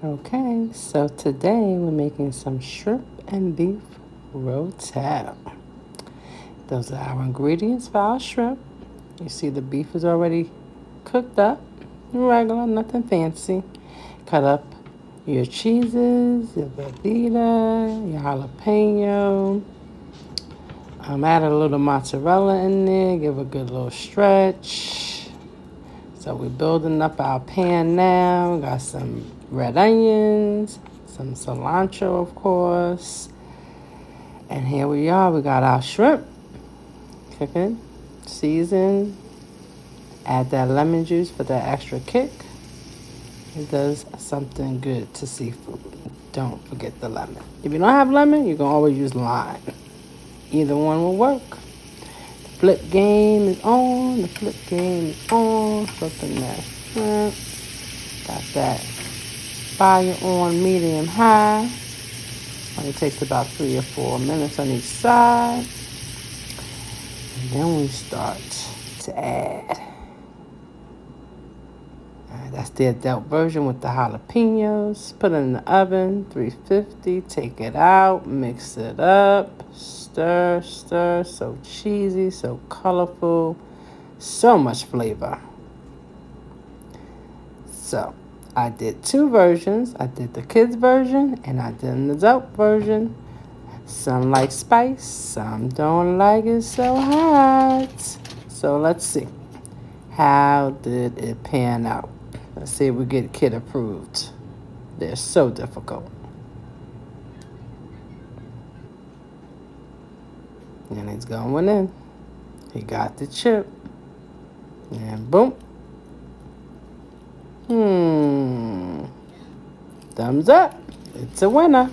Okay, so today we're making some shrimp and beef rotele. Those are our ingredients for our shrimp. You see the beef is already cooked up, regular, nothing fancy. Cut up your cheeses, your Velveeta, your jalapeno. Add a little mozzarella in there, give a good little stretch. So we're building up our pan now. We got some red onions, some cilantro, of course. And here we are. We got our shrimp cooking, seasoned. Add that lemon juice for that extra kick. It does something good to seafood. Don't forget the lemon. If you don't have lemon, you can always use lime. Either one will work. The flip game is on. The flip game is on. Flipping that shrimp. Got that fire on medium high. Only takes about 3 or 4 minutes on each side. And then we start to add. That's the adult version with the jalapenos. Put it in the oven, 350. Take it out, mix it up, stir, stir. So cheesy, so colorful, so much flavor. So I did 2 versions. I did the kids version and I did an adult version. Some like spice, some don't like it so hot. So let's see. How did it pan out? Let's see if we get kid approved. They're so difficult. And he's going in. He got the chip. And boom. Thumbs up. It's a winner.